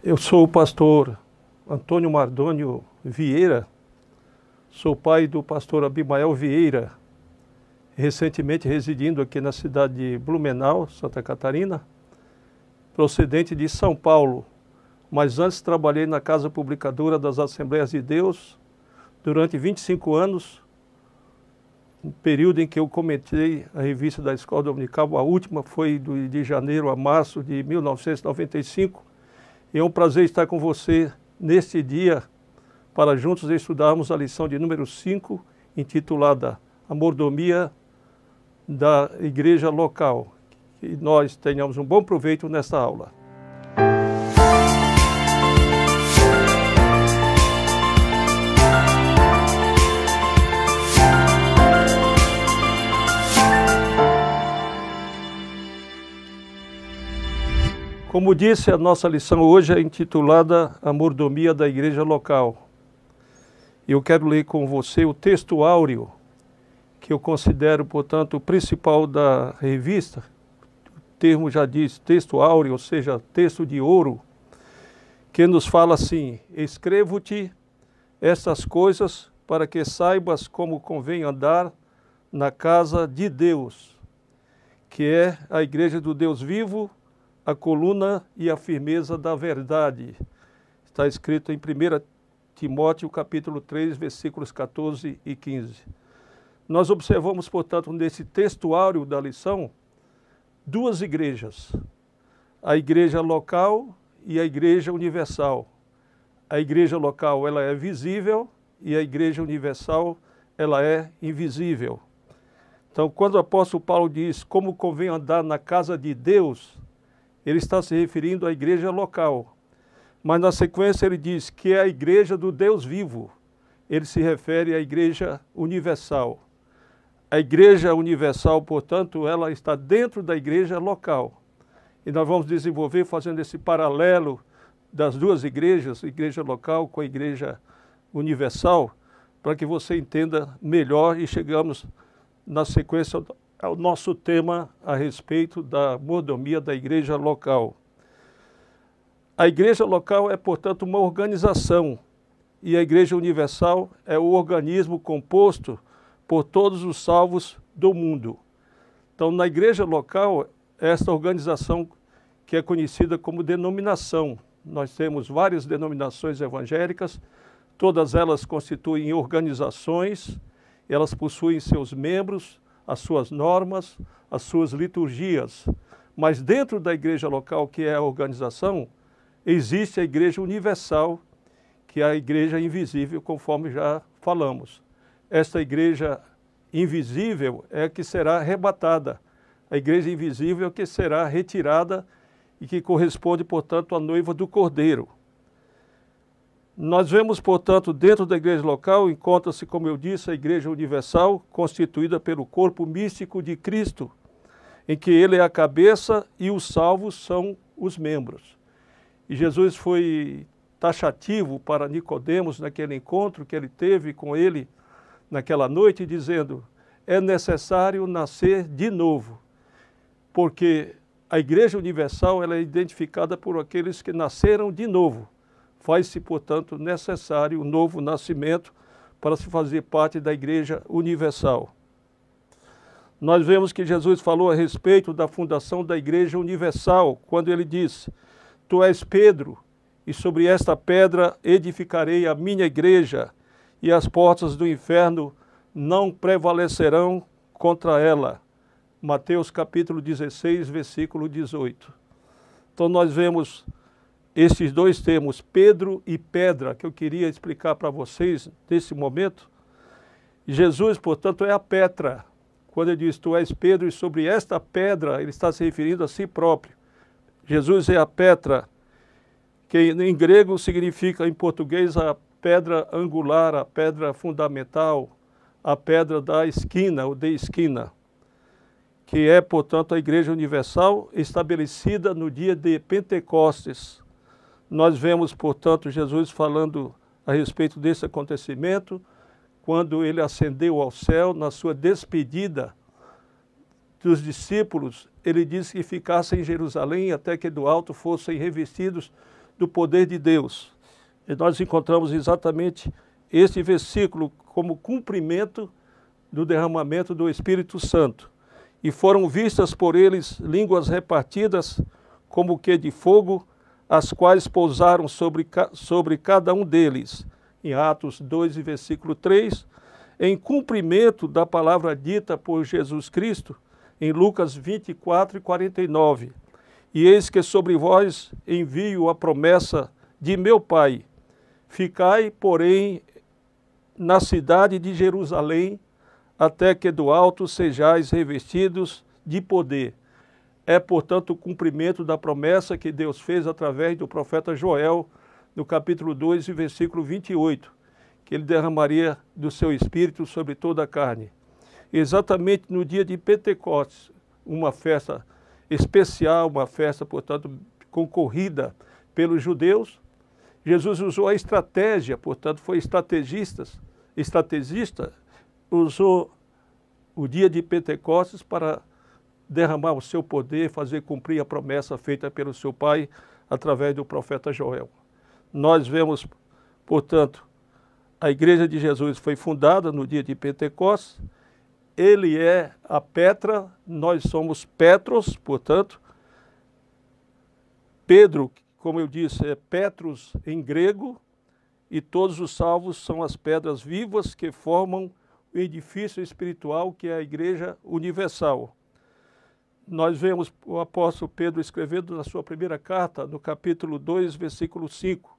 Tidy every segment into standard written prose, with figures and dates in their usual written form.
Eu sou o pastor Antônio Mardônio Vieira, sou pai do pastor Abimael Vieira, recentemente residindo aqui na cidade de Blumenau, Santa Catarina, procedente de São Paulo, mas antes trabalhei na Casa Publicadora das Assembleias de Deus durante 25 anos, no período em que eu comentei a revista da Escola Dominical. A última foi de janeiro a março de 1995. E é um prazer estar com você neste dia para juntos estudarmos a lição de número 5, intitulada A Mordomia da Igreja Local. Que nós tenhamos um bom proveito nesta aula. Como disse, a nossa lição hoje é intitulada A Mordomia da Igreja Local. Eu quero ler com você o texto áureo, que eu considero, portanto, o principal da revista. O termo já diz texto áureo, ou seja, texto de ouro, que nos fala assim: escrevo-te estas coisas para que saibas como convém andar na casa de Deus, que é a igreja do Deus vivo, a coluna e a firmeza da verdade. Está escrito em 1 Timóteo capítulo 3, versículos 14 e 15. Nós observamos, portanto, nesse texto áureo da lição, duas igrejas: a igreja local e a igreja universal. A igreja local, ela é visível, e a igreja universal, ela é invisível. Então, quando o apóstolo Paulo diz como convém andar na casa de Deus, ele está se referindo à igreja local. Mas na sequência ele diz que é a igreja do Deus vivo. Ele se refere à igreja universal. A igreja universal, portanto, ela está dentro da igreja local. E nós vamos desenvolver fazendo esse paralelo das duas igrejas, a igreja local com a igreja universal, para que você entenda melhor e chegamos na sequência ao nosso tema a respeito da mordomia da igreja local. A igreja local é, portanto, uma organização, e a igreja universal é o organismo composto por todos os salvos do mundo. Então, na igreja local, esta organização que é conhecida como denominação. Nós temos várias denominações evangélicas, todas elas constituem organizações, elas possuem seus membros, as suas normas, as suas liturgias. Mas dentro da igreja local, que é a organização, existe a igreja universal, que é a igreja invisível, conforme já falamos. Esta igreja invisível é a que será arrebatada. A igreja invisível é a que será retirada e que corresponde, portanto, à noiva do Cordeiro. Nós vemos, portanto, dentro da igreja local, encontra-se, como eu disse, a igreja universal, constituída pelo corpo místico de Cristo, em que ele é a cabeça e os salvos são os membros. E Jesus foi taxativo para Nicodemos naquele encontro que ele teve com ele naquela noite, dizendo: é necessário nascer de novo, porque a igreja universal ela é identificada por aqueles que nasceram de novo. Faz-se, portanto, necessário um novo nascimento para se fazer parte da Igreja Universal. Nós vemos que Jesus falou a respeito da fundação da Igreja Universal, quando ele disse: tu és Pedro, e sobre esta pedra edificarei a minha igreja, e as portas do inferno não prevalecerão contra ela. Mateus capítulo 16, versículo 18. Então nós vemos esses dois termos, Pedro e pedra, que eu queria explicar para vocês nesse momento. Jesus, portanto, é a Petra. Quando ele diz, tu és Pedro, e sobre esta pedra, ele está se referindo a si próprio. Jesus é a Petra, que em grego significa, em português, a pedra angular, a pedra fundamental, a pedra da esquina, ou de esquina, que é, portanto, a Igreja Universal estabelecida no dia de Pentecostes. Nós vemos, portanto, Jesus falando a respeito desse acontecimento, quando ele ascendeu ao céu, na sua despedida dos discípulos, ele disse que ficassem em Jerusalém até que do alto fossem revestidos do poder de Deus. E nós encontramos exatamente este versículo como cumprimento do derramamento do Espírito Santo. E foram vistas por eles línguas repartidas como que de fogo, as quais pousaram sobre cada um deles. Em Atos 2, versículo 3, em cumprimento da palavra dita por Jesus Cristo, em Lucas 24 e 49. E eis que sobre vós envio a promessa de meu Pai. Ficai, porém, na cidade de Jerusalém, até que do alto sejais revestidos de poder. É, portanto, o cumprimento da promessa que Deus fez através do profeta Joel, no capítulo 2, versículo 28, que ele derramaria do seu espírito sobre toda a carne. Exatamente no dia de Pentecostes, uma festa especial, uma festa, portanto, concorrida pelos judeus, Jesus usou a estratégia, portanto, foi estrategista, usou o dia de Pentecostes para derramar o seu poder, fazer cumprir a promessa feita pelo seu Pai através do profeta Joel. Nós vemos, portanto, a Igreja de Jesus foi fundada no dia de Pentecostes, ele é a Petra, nós somos Petros, portanto, Pedro, como eu disse, é Petros em grego, e todos os salvos são as pedras vivas que formam o edifício espiritual que é a Igreja Universal. Nós vemos o apóstolo Pedro escrevendo na sua primeira carta, no capítulo 2, versículo 5.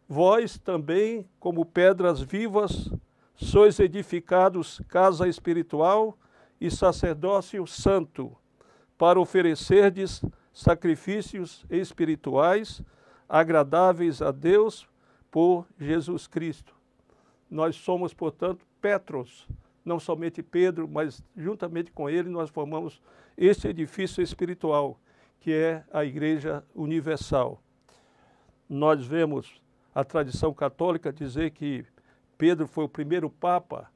Vós também, como pedras vivas, sois edificados casa espiritual e sacerdócio santo, para oferecerdes sacrifícios espirituais agradáveis a Deus por Jesus Cristo. Nós somos, portanto, Petros, não somente Pedro, mas juntamente com ele nós formamos este edifício espiritual, que é a Igreja Universal. Nós vemos a tradição católica dizer que Pedro foi o primeiro Papa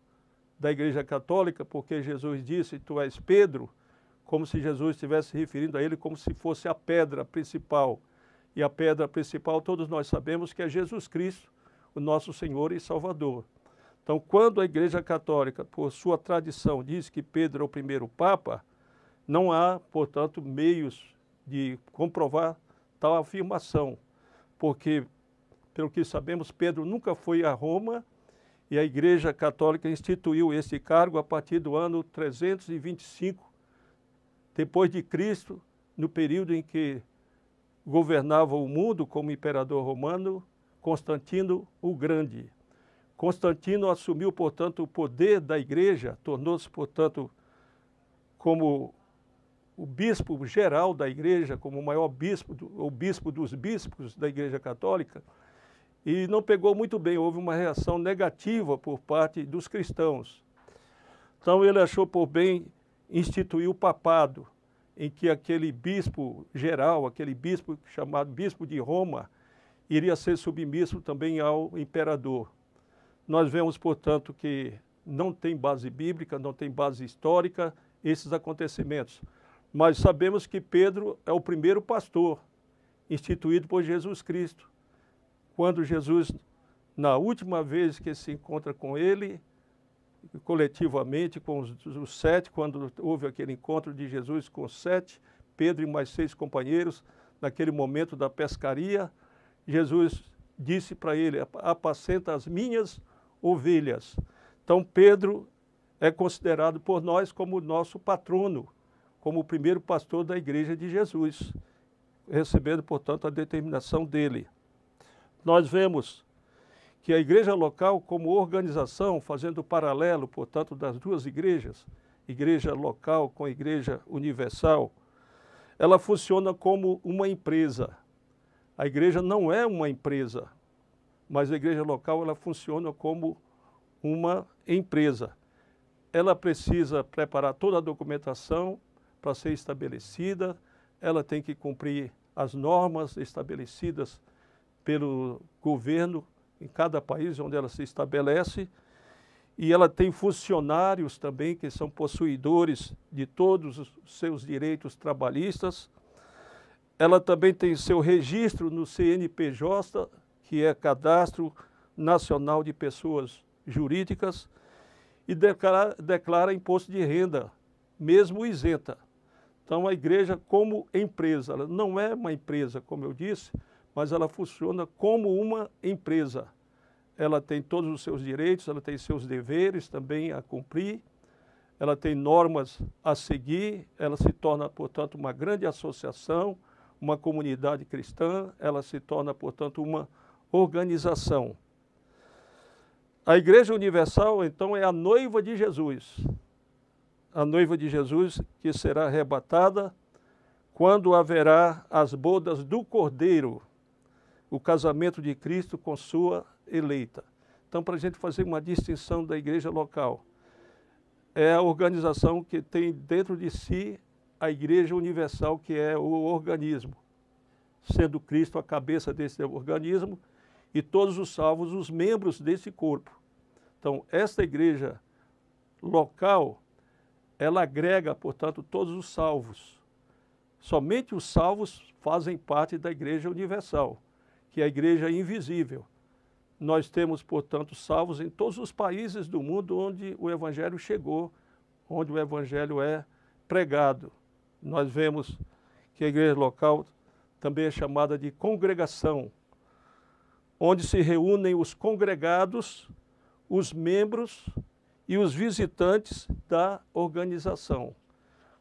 da Igreja Católica, porque Jesus disse, tu és Pedro, como se Jesus estivesse se referindo a ele como se fosse a pedra principal. E a pedra principal, todos nós sabemos que é Jesus Cristo, o nosso Senhor e Salvador. Então, quando a Igreja Católica, por sua tradição, diz que Pedro é o primeiro Papa, não há, portanto, meios de comprovar tal afirmação, porque, pelo que sabemos, Pedro nunca foi a Roma e a Igreja Católica instituiu esse cargo a partir do ano 325 depois de Cristo, no período em que governava o mundo como imperador romano Constantino o Grande. Constantino assumiu, portanto, o poder da Igreja, tornou-se, portanto, como o bispo geral da Igreja, como o maior bispo, o bispo dos bispos da Igreja Católica, e não pegou muito bem, houve uma reação negativa por parte dos cristãos. Então ele achou por bem instituir o papado, em que aquele bispo geral, aquele bispo chamado bispo de Roma, iria ser submisso também ao imperador. Nós vemos, portanto, que não tem base bíblica, não tem base histórica esses acontecimentos. Mas sabemos que Pedro é o primeiro pastor instituído por Jesus Cristo. Quando Jesus, na última vez que se encontra com ele, coletivamente com os 7, quando houve aquele encontro de Jesus com os 7, Pedro e mais 6 companheiros, naquele momento da pescaria, Jesus disse para ele, apacenta as minhas ovelhas. Então Pedro é considerado por nós como nosso patrono, como o primeiro pastor da Igreja de Jesus, recebendo, portanto, a determinação dele. Nós vemos que a igreja local, como organização, fazendo paralelo, portanto, das duas igrejas, igreja local com a igreja universal, ela funciona como uma empresa. A igreja não é uma empresa, mas a igreja local ela funciona como uma empresa. Ela precisa preparar toda a documentação para ser estabelecida, ela tem que cumprir as normas estabelecidas pelo governo em cada país onde ela se estabelece, e ela tem funcionários também que são possuidores de todos os seus direitos trabalhistas. ela também tem seu registro no CNPJ, que é Cadastro Nacional de Pessoas Jurídicas, e declara imposto de renda, mesmo isenta. Então, a igreja, como empresa, ela não é uma empresa, como eu disse, mas ela funciona como uma empresa. Ela tem todos os seus direitos, ela tem seus deveres também a cumprir, ela tem normas a seguir, ela se torna, portanto, uma grande associação, uma comunidade cristã, ela se torna, portanto, uma organização. A Igreja Universal, então, é a noiva de Jesus. A noiva de Jesus que será arrebatada quando haverá as bodas do Cordeiro, o casamento de Cristo com sua eleita. Então, para a gente fazer uma distinção da igreja local, é a organização que tem dentro de si a Igreja Universal, que é o organismo, sendo Cristo a cabeça desse organismo e todos os salvos os membros desse corpo. Então, esta igreja local, ela agrega, portanto, todos os salvos. Somente os salvos fazem parte da Igreja Universal, que é a igreja invisível. Nós temos, portanto, salvos em todos os países do mundo onde o Evangelho chegou, onde o Evangelho é pregado. Nós vemos que a igreja local também é chamada de congregação, onde se reúnem os congregados, os membros e os visitantes da organização.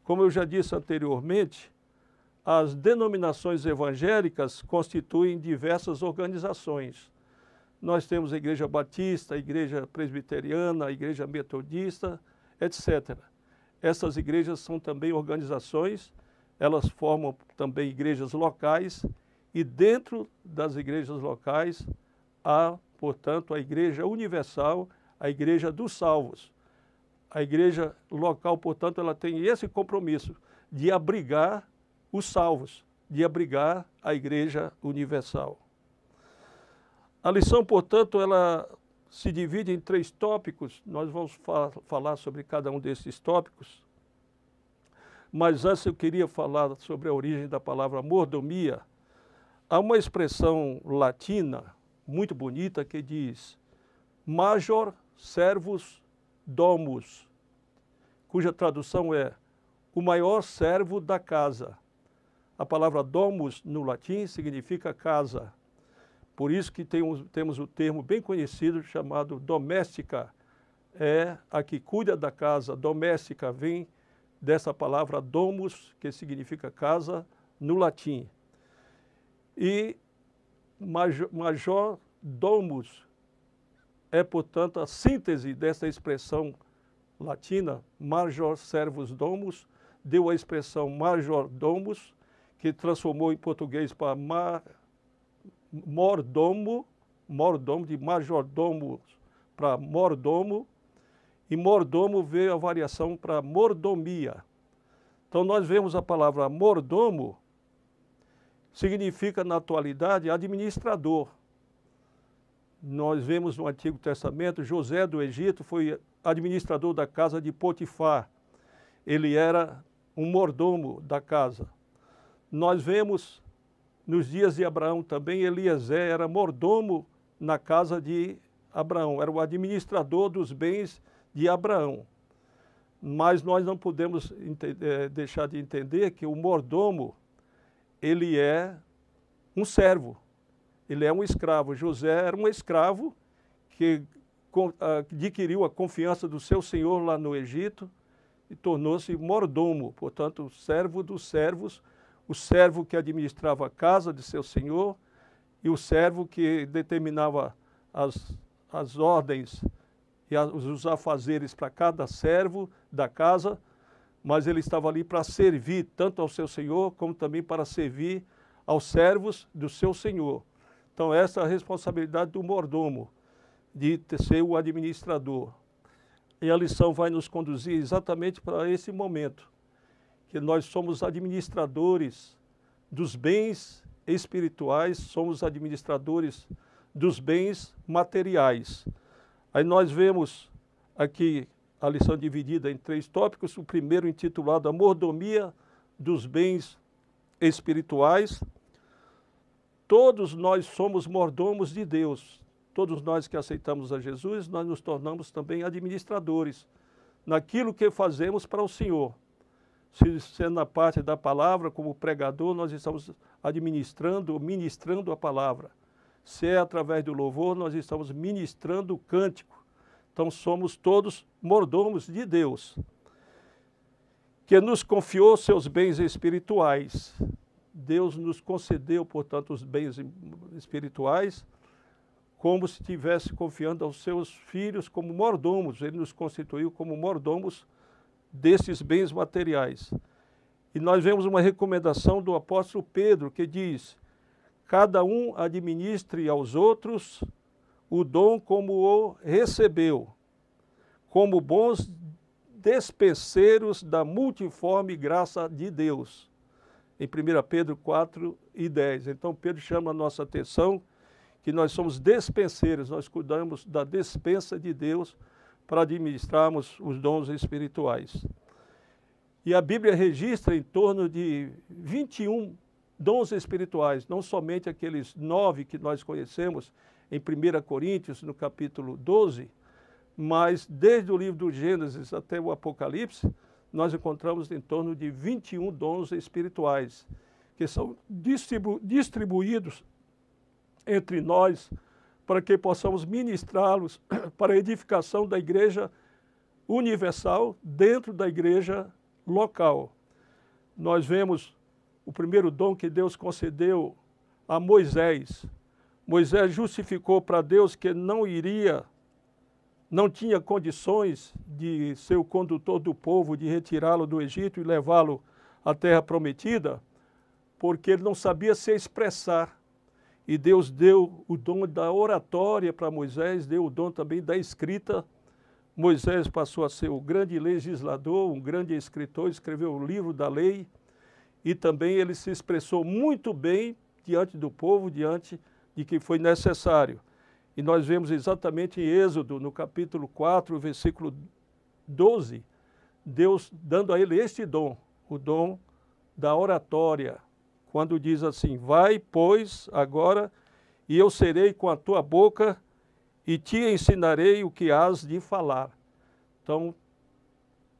Como eu já disse anteriormente, as denominações evangélicas constituem diversas organizações. Nós temos a Igreja Batista, a Igreja Presbiteriana, a Igreja Metodista, etc. Essas igrejas são também organizações, elas formam também igrejas locais, e dentro das igrejas locais há, portanto, a Igreja Universal, a Igreja dos Salvos. A igreja local, portanto, ela tem esse compromisso de abrigar os salvos, de abrigar a Igreja Universal. A lição, portanto, ela se divide em 3 tópicos. Nós vamos falar sobre cada um desses tópicos. Mas antes eu queria falar sobre a origem da palavra mordomia. Há uma expressão latina muito bonita que diz major servus domus, cuja tradução é o maior servo da casa. A palavra domus no latim significa casa. Por isso que temos o termo bem conhecido chamado doméstica. É a que cuida da casa. Doméstica vem dessa palavra domus, que significa casa, no latim. E major domus é, portanto, a síntese dessa expressão latina, major servus domus, deu a expressão major domus, que transformou em português para mordomo, de majordomo para mordomo, e mordomo veio a variação para mordomia. Então nós vemos a palavra mordomo, significa na atualidade administrador. Nós vemos no Antigo Testamento, José do Egito foi administrador da casa de Potifar. Ele era um mordomo da casa. Nós vemos nos dias de Abraão também, Eliezer era mordomo na casa de Abraão, era o administrador dos bens de Abraão. Mas nós não podemos deixar de entender que o mordomo, ele é um servo, ele é um escravo. José era um escravo que adquiriu a confiança do seu senhor lá no Egito e tornou-se mordomo, portanto, servo dos servos, o servo que administrava a casa de seu senhor e o servo que determinava as ordens e os afazeres para cada servo da casa, mas ele estava ali para servir tanto ao seu senhor como também para servir aos servos do seu senhor. Então essa é a responsabilidade do mordomo, de ser o administrador. E a lição vai nos conduzir exatamente para esse momento, que nós somos administradores dos bens espirituais, somos administradores dos bens materiais. Aí nós vemos aqui a lição dividida em 3 tópicos, o primeiro intitulado A Mordomia dos Bens espirituais. Todos nós somos mordomos de Deus. Todos nós que aceitamos a Jesus, nós nos tornamos também administradores naquilo que fazemos para o Senhor. Se na parte da palavra, como pregador, nós estamos ministrando a palavra. Se é através do louvor, nós estamos ministrando o cântico. Então somos todos mordomos de Deus, que nos confiou seus bens espirituais. Deus nos concedeu, portanto, os bens espirituais, como se estivesse confiando aos seus filhos como mordomos. Ele nos constituiu como mordomos desses bens materiais. E nós vemos uma recomendação do apóstolo Pedro, que diz: cada um administre aos outros o dom como o recebeu, como bons despenseiros da multiforme graça de Deus. Em 1 Pedro 4:10. Então Pedro chama a nossa atenção que nós somos despenseiros, nós cuidamos da despensa de Deus para administrarmos os dons espirituais. E a Bíblia registra em torno de 21 dons espirituais, não somente aqueles 9 que nós conhecemos em 1 Coríntios, no capítulo 12, mas desde o livro do Gênesis até o Apocalipse, nós encontramos em torno de 21 dons espirituais, que são distribuídos entre nós para que possamos ministrá-los para a edificação da igreja universal dentro da igreja local. Nós vemos o primeiro dom que Deus concedeu a Moisés. Moisés justificou para Deus que não tinha condições de ser o condutor do povo, de retirá-lo do Egito e levá-lo à terra prometida, porque ele não sabia se expressar. E Deus deu o dom da oratória para Moisés, deu o dom também da escrita. Moisés passou a ser o grande legislador, um grande escritor, escreveu o livro da lei, e também ele se expressou muito bem diante do povo, diante de que foi necessário. E nós vemos exatamente em Êxodo, no capítulo 4, versículo 12, Deus dando a ele este dom, o dom da oratória, quando diz assim: vai, pois, agora, e eu serei com a tua boca e te ensinarei o que hás de falar. Então,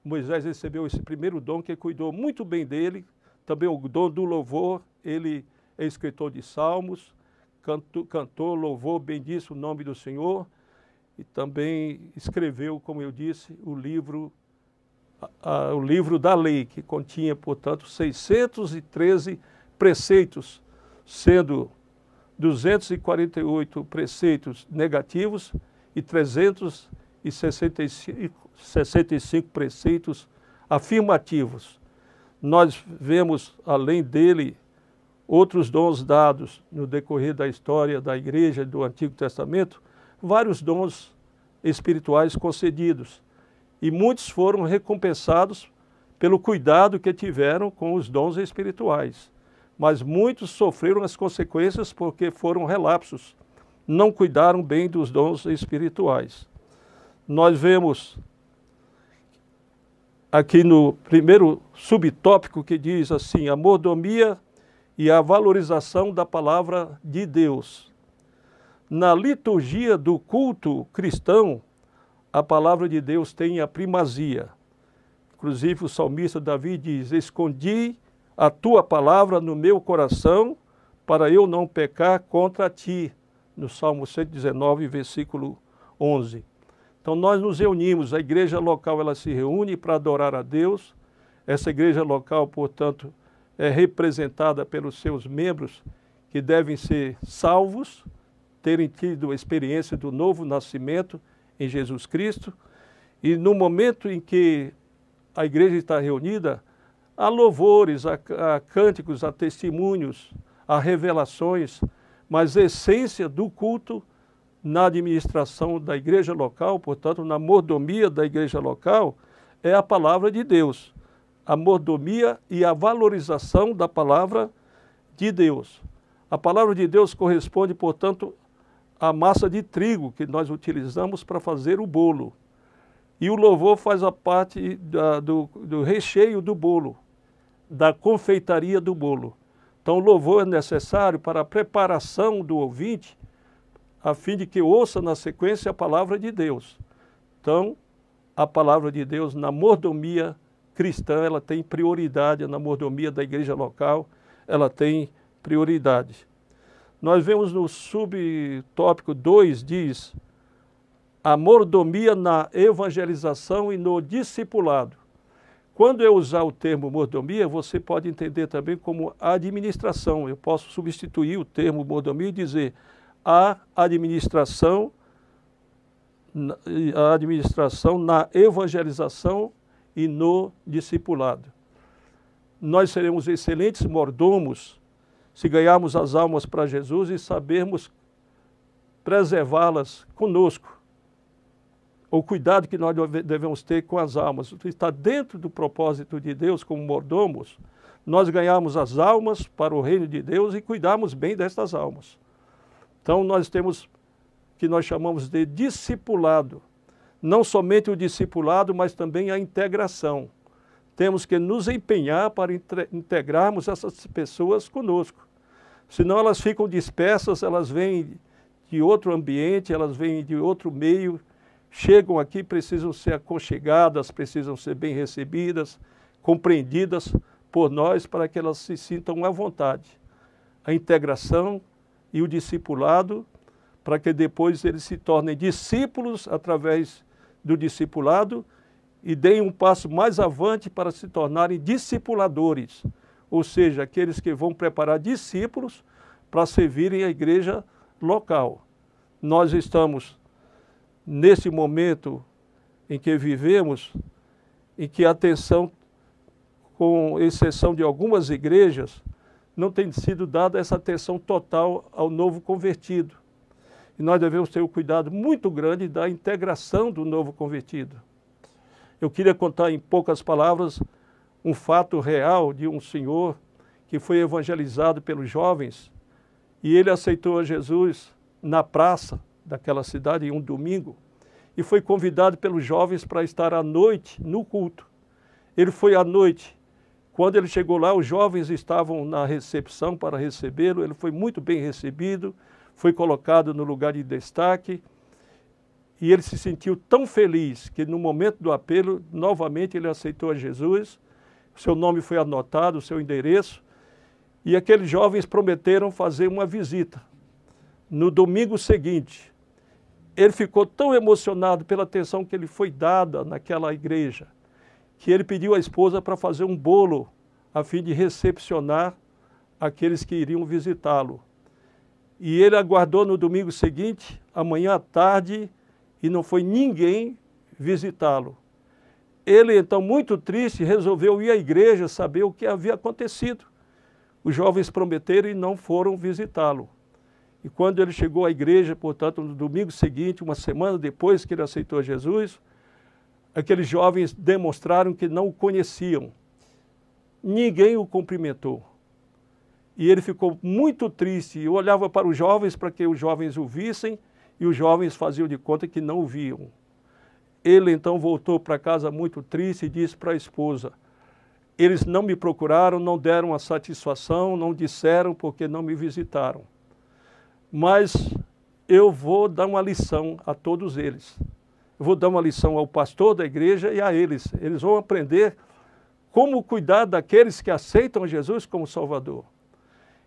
Moisés recebeu esse primeiro dom, que cuidou muito bem dele, também o dom do louvor. Ele é escritor de salmos, cantou, louvou, bendisse o nome do Senhor, e também escreveu, como eu disse, o livro da lei, que continha, portanto, 613 preceitos, sendo 248 preceitos negativos e 365 preceitos afirmativos. Nós vemos, além dele, outros dons dados no decorrer da história da igreja do Antigo Testamento, vários dons espirituais concedidos. E muitos foram recompensados pelo cuidado que tiveram com os dons espirituais. Mas muitos sofreram as consequências porque foram relapsos, não cuidaram bem dos dons espirituais. Nós vemos aqui no primeiro subtópico que diz assim: a mordomia e a valorização da palavra de Deus. Na liturgia do culto cristão, a palavra de Deus tem a primazia. Inclusive o salmista Davi diz: escondi a tua palavra no meu coração, para eu não pecar contra ti, no Salmo 119, versículo 11. Então nós nos reunimos, a igreja local ela se reúne para adorar a Deus. Essa igreja local, portanto, é representada pelos seus membros, que devem ser salvos, terem tido a experiência do novo nascimento em Jesus Cristo. E no momento em que a igreja está reunida, há louvores, há cânticos, há testemunhos, há revelações, mas a essência do culto na administração da igreja local, portanto, na mordomia da igreja local, é a palavra de Deus. A mordomia e a valorização da palavra de Deus. A palavra de Deus corresponde, portanto, à massa de trigo que nós utilizamos para fazer o bolo. E o louvor faz a parte do recheio do bolo, da confeitaria do bolo. Então, o louvor é necessário para a preparação do ouvinte, a fim de que ouça na sequência a palavra de Deus. Então, a palavra de Deus na mordomia cristã, ela tem prioridade, na mordomia da igreja local, ela tem prioridade. Nós vemos no subtópico 2, diz, a mordomia na evangelização e no discipulado. Quando eu usar o termo mordomia, você pode entender também como administração. Eu posso substituir o termo mordomia e dizer a administração na evangelização e no discipulado. Nós seremos excelentes mordomos se ganharmos as almas para Jesus e sabermos preservá-las conosco. O cuidado que nós devemos ter com as almas. Está dentro do propósito de Deus como mordomos, nós ganhamos as almas para o reino de Deus e cuidarmos bem destas almas. Então nós temos o que nós chamamos de discipulado. Não somente o discipulado, mas também a integração. Temos que nos empenhar para integrarmos essas pessoas conosco. Senão elas ficam dispersas, elas vêm de outro ambiente, elas vêm de outro meio, chegam aqui, precisam ser aconchegadas, precisam ser bem recebidas, compreendidas por nós para que elas se sintam à vontade. A integração e o discipulado, para que depois eles se tornem discípulos através do discipulado e deem um passo mais avante para se tornarem discipuladores, ou seja, aqueles que vão preparar discípulos para servirem a igreja local. Nós estamos nesse momento em que vivemos, em que a atenção, com exceção de algumas igrejas, não tem sido dada essa atenção total ao novo convertido. E nós devemos ter um cuidado muito grande da integração do novo convertido. Eu queria contar em poucas palavras um fato real de um senhor que foi evangelizado pelos jovens e ele aceitou a Jesus na praça daquela cidade em um domingo e foi convidado pelos jovens para estar à noite no culto. Ele foi à noite. Quando ele chegou lá, os jovens estavam na recepção para recebê-lo, ele foi muito bem recebido, foi colocado no lugar de destaque e ele se sentiu tão feliz que no momento do apelo, novamente ele aceitou a Jesus, seu nome foi anotado, o seu endereço, e aqueles jovens prometeram fazer uma visita. No domingo seguinte, ele ficou tão emocionado pela atenção que ele foi dada naquela igreja, que ele pediu à esposa para fazer um bolo a fim de recepcionar aqueles que iriam visitá-lo. E ele aguardou no domingo seguinte, amanhã à tarde, e não foi ninguém visitá-lo. Ele, então, muito triste, resolveu ir à igreja saber o que havia acontecido. Os jovens prometeram e não foram visitá-lo. E quando ele chegou à igreja, portanto, no domingo seguinte, uma semana depois que ele aceitou Jesus, aqueles jovens demonstraram que não o conheciam. Ninguém o cumprimentou. E ele ficou muito triste e olhava para os jovens para que os jovens o vissem e os jovens faziam de conta que não o viam. Ele então voltou para casa muito triste e disse para a esposa, eles não me procuraram, não deram a satisfação, não disseram porque não me visitaram. Mas eu vou dar uma lição a todos eles. Eu vou dar uma lição ao pastor da igreja e a eles. Eles vão aprender como cuidar daqueles que aceitam Jesus como Salvador.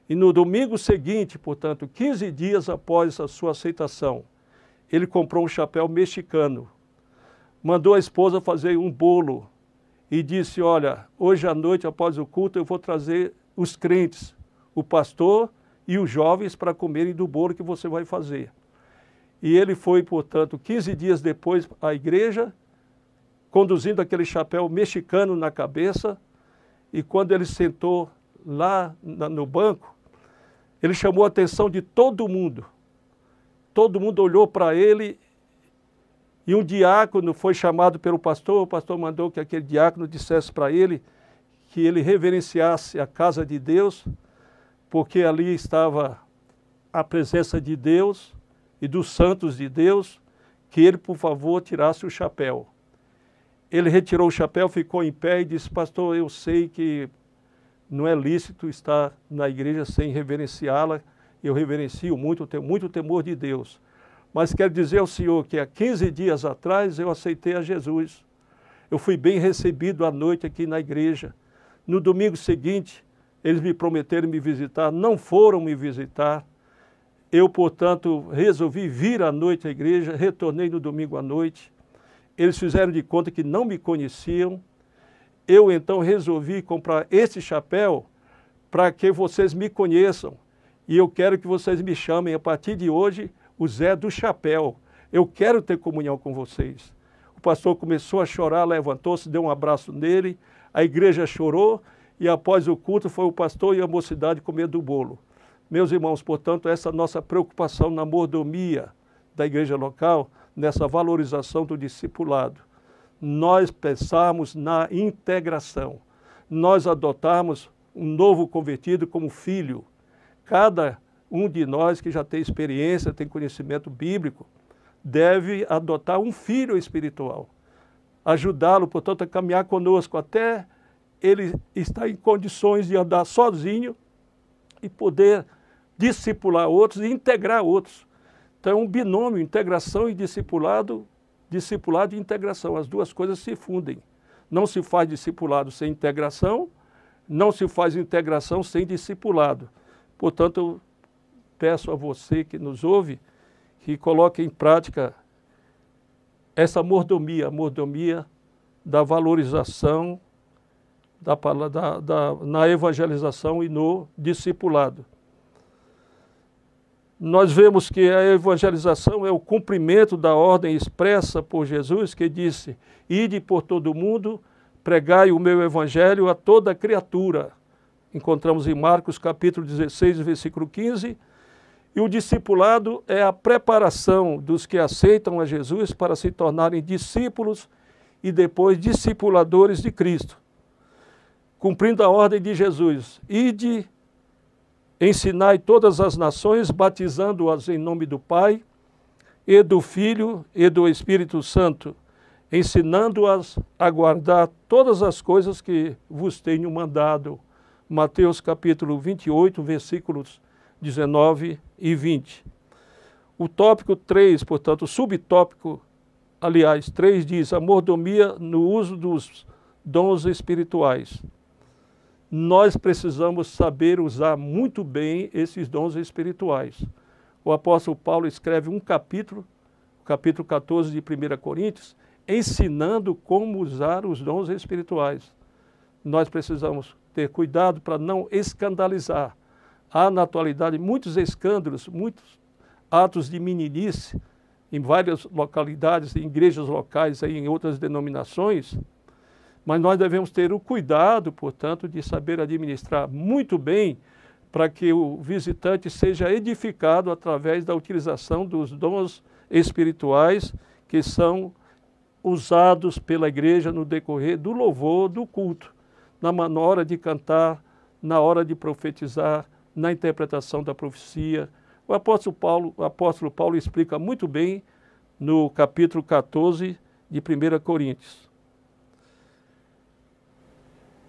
E no domingo seguinte, portanto, 15 dias após a sua aceitação, ele comprou um chapéu mexicano, mandou a esposa fazer um bolo e disse, olha, hoje à noite, após o culto, eu vou trazer os crentes, o pastor e os jovens para comerem do bolo que você vai fazer. E ele foi, portanto, 15 dias depois à igreja, conduzindo aquele chapéu mexicano na cabeça, e quando ele sentou lá no banco, ele chamou a atenção de todo mundo. Todo mundo olhou para ele e um diácono foi chamado pelo pastor. O pastor mandou que aquele diácono dissesse para ele que ele reverenciasse a casa de Deus, porque ali estava a presença de Deus e dos santos de Deus, que ele, por favor, tirasse o chapéu. Ele retirou o chapéu, ficou em pé e disse, pastor, eu sei que não é lícito estar na igreja sem reverenciá-la. Eu reverencio muito, tenho muito temor de Deus. Mas quero dizer ao senhor que há 15 dias atrás eu aceitei a Jesus. Eu fui bem recebido à noite aqui na igreja. No domingo seguinte, eles me prometeram me visitar, não foram me visitar. Eu, portanto, resolvi vir à noite à igreja, retornei no domingo à noite. Eles fizeram de conta que não me conheciam. Eu, então, resolvi comprar esse chapéu para que vocês me conheçam. E eu quero que vocês me chamem, a partir de hoje, o Zé do Chapéu. Eu quero ter comunhão com vocês. O pastor começou a chorar, levantou-se, deu um abraço nele, a igreja chorou, e após o culto foi o pastor e a mocidade comer do bolo. Meus irmãos, portanto, essa nossa preocupação na mordomia da igreja local, nessa valorização do discipulado. Nós pensamos na integração. Nós adotarmos um novo convertido como filho. Cada um de nós que já tem experiência, tem conhecimento bíblico, deve adotar um filho espiritual. Ajudá-lo, portanto, a caminhar conosco até ele estar em condições de andar sozinho e poder discipular outros e integrar outros. Então é um binômio, integração e discipulado, discipulado e integração. As duas coisas se fundem. Não se faz discipulado sem integração, não se faz integração sem discipulado. Portanto, eu peço a você que nos ouve, que coloque em prática essa mordomia, a mordomia da valorização na evangelização e no discipulado. Nós vemos que a evangelização é o cumprimento da ordem expressa por Jesus, que disse: ide por todo o mundo, pregai o meu evangelho a toda criatura. Encontramos em Marcos capítulo 16, versículo 15. E o discipulado é a preparação dos que aceitam a Jesus para se tornarem discípulos e depois discipuladores de Cristo. Cumprindo a ordem de Jesus: ide, ensinai todas as nações, batizando-as em nome do Pai, e do Filho e do Espírito Santo, ensinando-as a guardar todas as coisas que vos tenho mandado. Mateus capítulo 28, versículos 19 e 20. O tópico 3, portanto, o subtópico, aliás, 3 diz: a mordomia no uso dos dons espirituais. Nós precisamos saber usar muito bem esses dons espirituais. O apóstolo Paulo escreve um capítulo, o capítulo 14 de 1 Coríntios, ensinando como usar os dons espirituais. Nós precisamos ter cuidado para não escandalizar. Há na atualidade muitos escândalos, muitos atos de meninice em várias localidades, em igrejas locais, aí, em outras denominações, mas nós devemos ter o cuidado, portanto, de saber administrar muito bem para que o visitante seja edificado através da utilização dos dons espirituais que são usados pela igreja no decorrer do louvor, do culto, na hora de cantar, na hora de profetizar, na interpretação da profecia. O apóstolo Paulo explica muito bem no capítulo 14 de 1 Coríntios.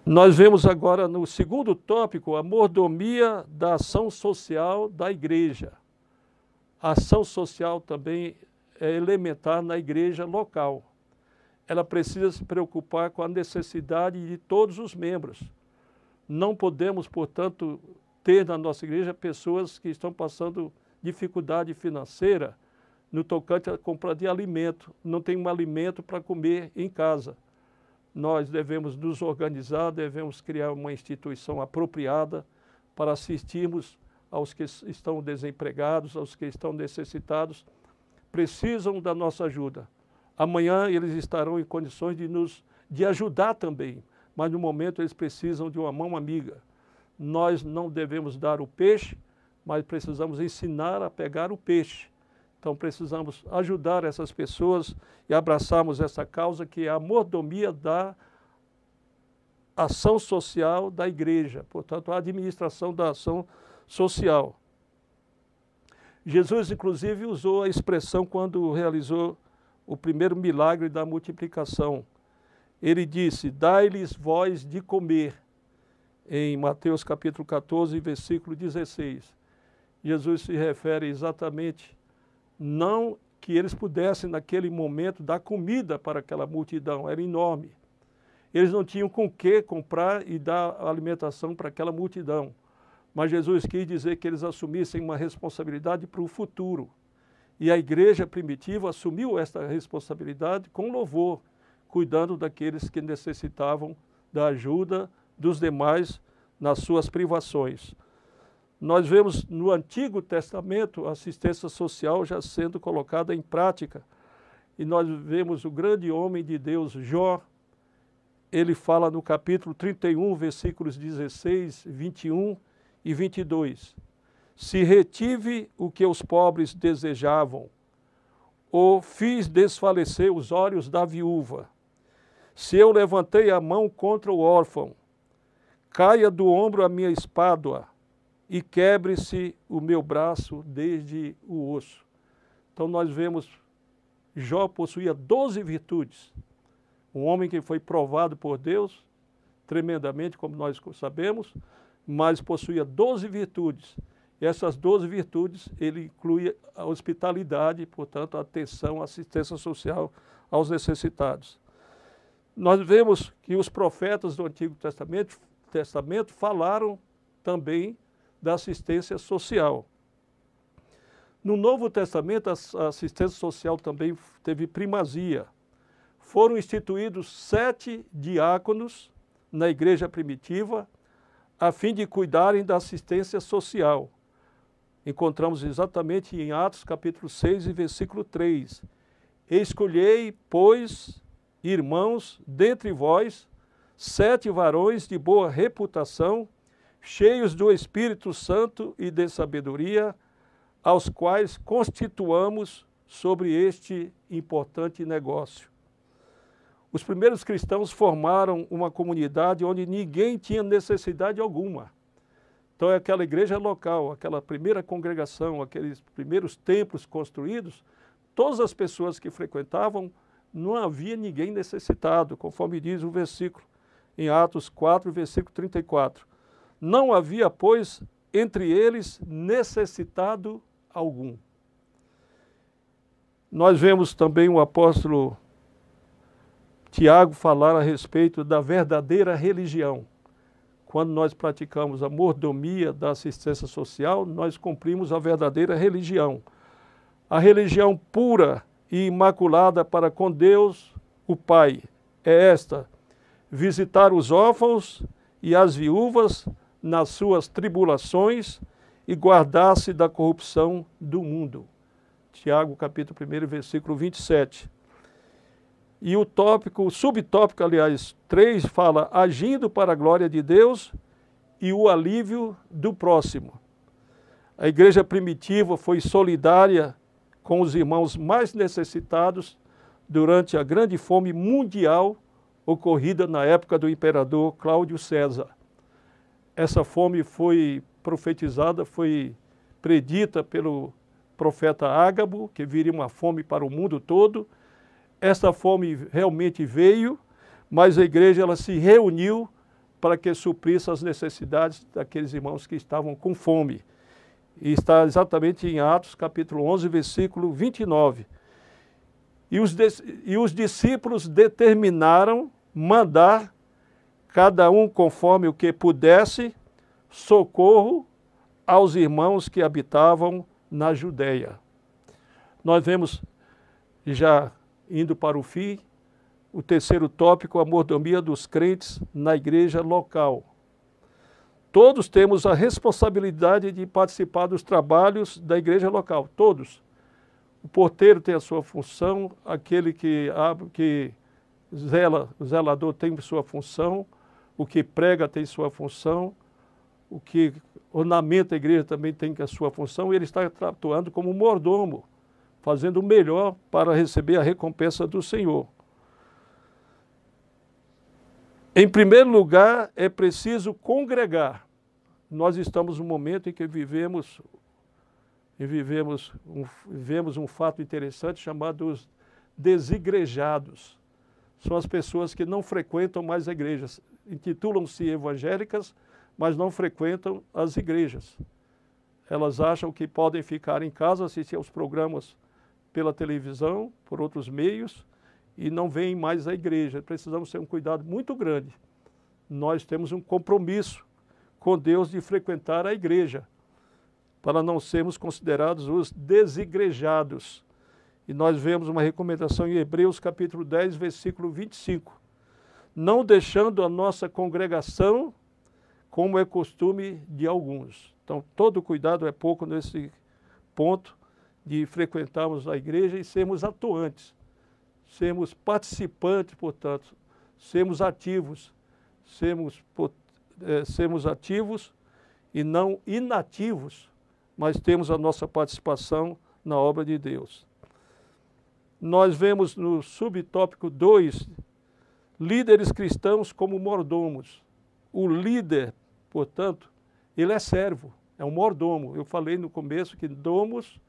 Nós vemos agora no segundo tópico a mordomia da ação social da igreja. A ação social também é elementar na igreja local. Ela precisa se preocupar com a necessidade de todos os membros. Não podemos, portanto, ter na nossa igreja pessoas que estão passando dificuldade financeira no tocante à compra de alimento, não tem um alimento para comer em casa. Nós devemos nos organizar, devemos criar uma instituição apropriada para assistirmos aos que estão desempregados, aos que estão necessitados, precisam da nossa ajuda. Amanhã eles estarão em condições de ajudar também, mas no momento eles precisam de uma mão amiga. Nós não devemos dar o peixe, mas precisamos ensinar a pegar o peixe. Então precisamos ajudar essas pessoas e abraçarmos essa causa que é a mordomia da ação social da igreja, portanto a administração da ação social. Jesus inclusive usou a expressão quando realizou o primeiro milagre da multiplicação. Ele disse: dai-lhes vós de comer. em Mateus capítulo 14, versículo 16. Jesus se refere exatamente, não que eles pudessem naquele momento dar comida para aquela multidão, era enorme. Eles não tinham com que comprar e dar alimentação para aquela multidão. Mas Jesus quis dizer que eles assumissem uma responsabilidade para o futuro. E a igreja primitiva assumiu esta responsabilidade com louvor, cuidando daqueles que necessitavam da ajuda dos demais nas suas privações. Nós vemos no Antigo Testamento a assistência social já sendo colocada em prática. E nós vemos o grande homem de Deus, Jó. Ele fala no capítulo 31, versículos 16, 21 e 22. Se retive o que os pobres desejavam, ou fiz desfalecer os olhos da viúva. Se eu levantei a mão contra o órfão, caia do ombro a minha espádua, e quebre-se o meu braço desde o osso. Então nós vemos, Jó possuía 12 virtudes. Um homem que foi provado por Deus, tremendamente, como nós sabemos, mas possuía 12 virtudes. E essas 12 virtudes, ele inclui a hospitalidade, portanto, a atenção, a assistência social aos necessitados. Nós vemos que os profetas do Antigo Testamento falaram também da assistência social. No Novo Testamento, a assistência social também teve primazia. Foram instituídos 7 diáconos na igreja primitiva, a fim de cuidarem da assistência social. Encontramos exatamente em Atos capítulo 6 e versículo 3. Escolhei, pois, irmãos, dentre vós, 7 varões de boa reputação, cheios do Espírito Santo e de sabedoria, aos quais constituamos sobre este importante negócio. Os primeiros cristãos formaram uma comunidade onde ninguém tinha necessidade alguma. Então, aquela igreja local, aquela primeira congregação, aqueles primeiros templos construídos, todas as pessoas que frequentavam, não havia ninguém necessitado, conforme diz o versículo em Atos 4, versículo 34. Não havia, pois, entre eles necessitado algum. Nós vemos também o apóstolo Tiago falar a respeito da verdadeira religião. Quando nós praticamos a mordomia da assistência social, nós cumprimos a verdadeira religião. A religião pura e imaculada para com Deus, o Pai, é esta: visitar os órfãos e as viúvas nas suas tribulações e guardar-se da corrupção do mundo. Tiago, capítulo 1, versículo 27. E o subtópico, aliás, 3, fala agindo para a glória de Deus e o alívio do próximo. A igreja primitiva foi solidária com os irmãos mais necessitados durante a grande fome mundial ocorrida na época do imperador Cláudio César. Essa fome foi profetizada, foi predita pelo profeta Ágabo, que viria uma fome para o mundo todo. Essa fome realmente veio, mas a igreja ela se reuniu para que suprisse as necessidades daqueles irmãos que estavam com fome. E está exatamente em Atos, capítulo 11, versículo 29. E os discípulos determinaram mandar, cada um conforme o que pudesse, socorro aos irmãos que habitavam na Judéia. Nós vemos, já indo para o fim, o terceiro tópico, a mordomia dos crentes na igreja local. Todos temos a responsabilidade de participar dos trabalhos da igreja local, todos. O porteiro tem a sua função, aquele que zela, o zelador tem sua função, o que prega tem sua função, o que ornamenta a igreja também tem a sua função, e ele está atuando como mordomo, fazendo o melhor para receber a recompensa do Senhor. Em primeiro lugar, é preciso congregar. Nós estamos num momento em que vivemos um fato interessante chamado os desigrejados. São as pessoas que não frequentam mais a igreja, intitulam-se evangélicas, mas não frequentam as igrejas. Elas acham que podem ficar em casa, assistir aos programas pela televisão, por outros meios, e não vêm mais à igreja. Precisamos ter um cuidado muito grande. Nós temos um compromisso com Deus de frequentar a igreja, para não sermos considerados os desigrejados. E nós vemos uma recomendação em Hebreus capítulo 10, versículo 25. Não deixando a nossa congregação, como é costume de alguns. Então, todo cuidado é pouco nesse ponto de frequentarmos a igreja e sermos atuantes, sermos participantes, portanto, sermos ativos, sermos ativos e não inativos, mas temos a nossa participação na obra de Deus. Nós vemos no subtópico 2, líderes cristãos como mordomos. O líder, portanto, ele é servo, é um mordomo. Eu falei no começo que domos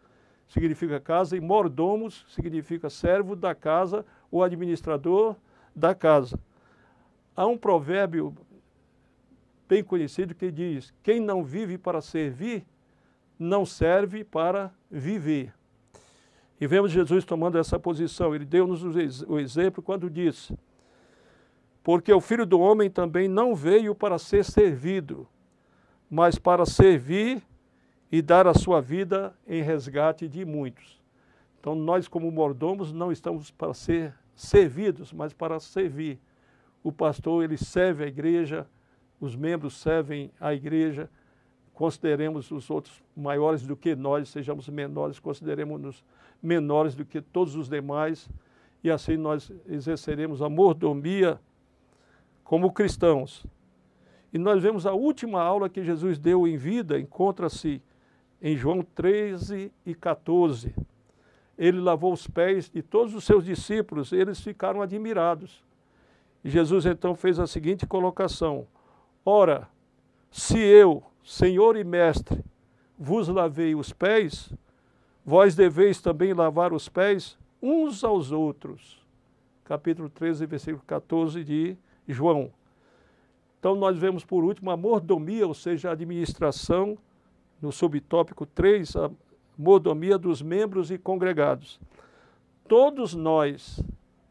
significa casa e mordomos significa servo da casa ou administrador da casa. Há um provérbio bem conhecido que diz: quem não vive para servir, não serve para viver. E vemos Jesus tomando essa posição. Ele deu-nos o exemplo quando disse: porque o Filho do Homem também não veio para ser servido, mas para servir e dar a sua vida em resgate de muitos. Então nós, como mordomos, não estamos para ser servidos, mas para servir. O pastor, ele serve a igreja, os membros servem a igreja. Consideremos os outros maiores do que nós, sejamos menores, consideremos-nos menores do que todos os demais, e assim nós exerceremos a mordomia como cristãos. E nós vemos a última aula que Jesus deu em vida, encontra-se em João 13 e 14. Ele lavou os pés de todos os seus discípulos, eles ficaram admirados. E Jesus então fez a seguinte colocação: ora, se eu, Senhor e Mestre, vos lavei os pés, vós deveis também lavar os pés uns aos outros. Capítulo 13, versículo 14 de João. Então nós vemos por último a mordomia, ou seja, a administração, no subtópico 3, a mordomia dos membros e congregados. Todos nós,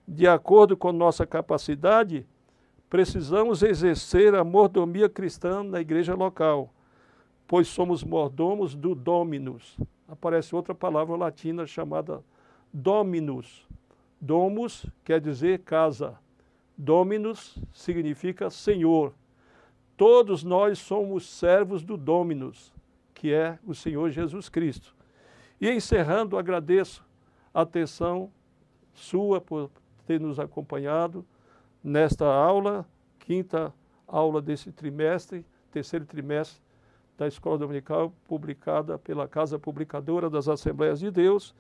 de acordo com nossa capacidade, precisamos exercer a mordomia cristã na igreja local, pois somos mordomos do Dominus. Aparece outra palavra latina chamada Dominus. Domus quer dizer casa. Dominus significa Senhor. Todos nós somos servos do Dominus, que é o Senhor Jesus Cristo. E encerrando, agradeço a atenção sua por ter nos acompanhado nesta aula, quinta aula desse trimestre, terceiro trimestre da Escola Dominical, publicada pela Casa Publicadora das Assembleias de Deus.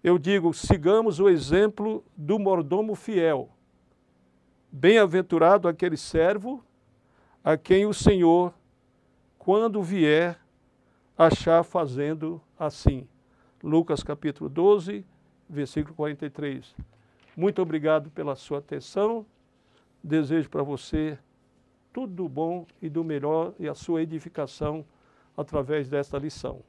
Eu digo, sigamos o exemplo do mordomo fiel. Bem-aventurado aquele servo a quem o Senhor, quando vier, achar fazendo assim. Lucas capítulo 12, versículo 43. Muito obrigado pela sua atenção. Desejo para você tudo do bom e do melhor e a sua edificação através desta lição.